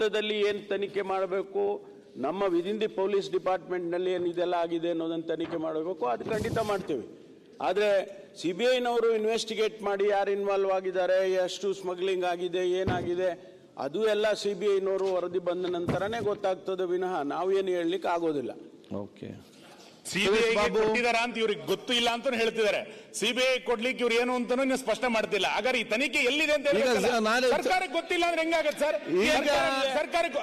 ಹಂತದಲ್ಲಿ ಏನು ತನಿಖೆ ಮಾಡಬೇಕು, ನಮ್ಮ ವಿದಿನ್ ದಿ ಪೊಲೀಸ್ ಡಿಪಾರ್ಟ್ಮೆಂಟ್ನಲ್ಲಿ ಏನು ಇದೆಲ್ಲ ಆಗಿದೆ ಅನ್ನೋದನ್ನು ತನಿಖೆ ಮಾಡಬೇಕು, ಅದು ಖಂಡಿತ ಮಾಡ್ತೀವಿ. ಆದರೆ CBIನವರು ಇನ್ವೆಸ್ಟಿಗೇಟ್ ಮಾಡಿ ಯಾರು ಇನ್ವಾಲ್ವ್ ಆಗಿದ್ದಾರೆ, ಎಷ್ಟು ಸ್ಮಗ್ಲಿಂಗ್ ಆಗಿದೆ, ಏನಾಗಿದೆ, ಅದು ಎಲ್ಲ CBIನವರು ವರದಿ ಬಂದ ನಂತರನೇ ಗೊತ್ತಾಗ್ತದೆ ವಿನಃ ನಾವೇನು ಹೇಳಲಿಕ್ಕೆ ಆಗೋದಿಲ್ಲ. ಓಕೆ, ಸಿಬಿಐ ಕೊಟ್ಟಿದಾರ ಅಂತ ಇವ್ರಿಗೆ ಗೊತ್ತು ಇಲ್ಲ ಅಂತ ಹೇಳ್ತಿದ್ದಾರೆ. ಸಿಬಿಐ ಕೊಡ್ಲಿಕ್ಕೆ ಇವ್ರು ಏನು ಅಂತಾನು ಸ್ಪಷ್ಟ ಮಾಡ್ತಿಲ್ಲ. ಹಾಗಾದ್ರೆ ಈ ತನಿಖೆ ಎಲ್ಲಿದೆ ಅಂತ ಸರ್ಕಾರಕ್ಕೆ ಗೊತ್ತಿಲ್ಲ ಅಂದ್ರೆ ಹೆಂಗಾಗತ್ತೆ ಸರ್? ಸರ್ಕಾರಕ್ಕೆ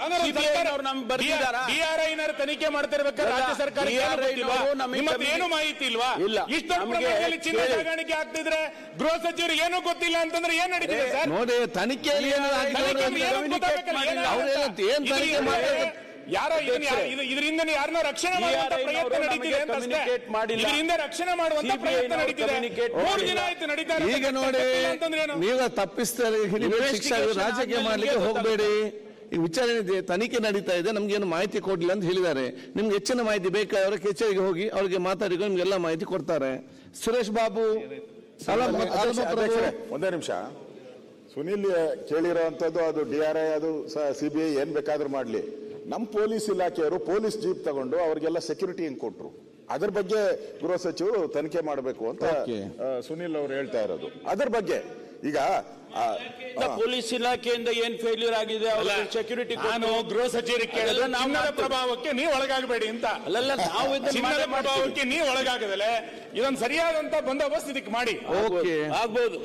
DRI ತನಿಖೆ ಮಾಡ್ತಿರ್ಬೇಕಾದ್ರೆ ರಾಜ್ಯ ಸರ್ಕಾರ ಏನು ಮಾಹಿತಿ ಇಲ್ವಾ? ಇಷ್ಟೊಂದು ಪ್ರಮಾಣದಲ್ಲಿ ಚಿನ್ನ ಸಾಗಾಣಿಕೆ ಆಗ್ತಿದ್ರೆ ಗೃಹ ಸಚಿವರಿಗೆ ಏನೂ ಗೊತ್ತಿಲ್ಲ ಅಂತಂದ್ರೆ ಏನ್ ನಡೀತಿದೆ ಸರ್? ನೋಡಿ, ತನಿಖೆಯಲ್ಲಿ ಯಾರೋ ಇದರಿಂದ ಯಾರನ್ನ ರಕ್ಷಣೆ ಮಾಡುವಂತ ಪ್ರಯತ್ನ ನಡೀತಿದೆ ಅಂತ ಅಷ್ಟೇ. ಇದರಿಂದ ರಕ್ಷಣೆ ಮಾಡುವಂತ ಪ್ರಯತ್ನ ನಡೀತಿದೆ. 3 ದಿನ ಆಯ್ತು ನಡೀತಾ ಇದೆ. ಈಗ ನೋಡಿ, ನೀವು ತಪ್ಪಿಸ್ತಾರೆ, ರಾಜಕೀಯ ಮಾಡ್ಲಿಕ್ಕೆ ಹೋಗಬೇಡಿ. ಈ ವಿಚಾರಣೆ ತನಿಖೆ ನಡೀತಾ ಇದೆ, ನಮ್ಗೇನು ಮಾಹಿತಿ ಕೊಡ್ಲಿಲ್ಲ ಅಂತ ಹೇಳಿದ್ದಾರೆ. ನಿಮ್ಗೆ ಹೆಚ್ಚಿನ ಮಾಹಿತಿ ಬೇಕಾದ್ರೆ ಕಚೇರಿಗೆ ಹೋಗಿ ಅವ್ರಿಗೆ ಮಾತಾಡಿಕೊಂಡು ನಿಮ್ಗೆಲ್ಲ ಮಾಹಿತಿ ಕೊಡ್ತಾರೆ. ಸುರೇಶ್ ಬಾಬು, ಒಂದೇ ನಿಮಿಷ. ಸುನಿಲ್ ಕೇಳಿರೋಂಥದ್ದು ಅದು DRI, ಅದು CBI ಏನ್ ಬೇಕಾದ್ರೂ ಮಾಡ್ಲಿ. ನಮ್ಮ ಪೊಲೀಸ್ ಇಲಾಖೆಯವರು ಪೊಲೀಸ್ ಜೀಪ್ ತಗೊಂಡು ಅವ್ರಿಗೆಲ್ಲ ಸೆಕ್ಯೂರಿಟಿ ಹೆಂಗ್ ಕೊಟ್ರು, ಅದ್ರ ಬಗ್ಗೆ ಗೃಹ ಸಚಿವರು ತನಿಖೆ ಮಾಡಬೇಕು ಅಂತ ಸುನಿಲ್ ಅವರು ಹೇಳ್ತಾ ಇರೋದು. ಅದ್ರ ಬಗ್ಗೆ ಈಗ ಪೊಲೀಸ್ ಇಲಾಖೆಯಿಂದ ಏನ್ ಫೇಲ್ಯೂರ್ ಆಗಿದೆ, ಸೆಕ್ಯೂರಿಟಿ ನಾನು ಗೃಹ ಸಚಿವರಿಗೆ ಕೇಳಿದ್ರೆ ಚಿನ್ನದ ಪ್ರಭಾವಕ್ಕೆ ನೀವು ಒಳಗಾಗಬೇಡಿ ಅಂತ. ಚಿನ್ನದ ಪ್ರಭಾವಕ್ಕೆ ನೀವು ಒಳಗಾಗದಲೆ ಇದೊಂದು ಸರಿಯಾದಂತ ಬಂದೋಬಸ್ತ್ ಇದಕ್ಕೆ ಮಾಡಿ. ಆಗ್ಬೋದು.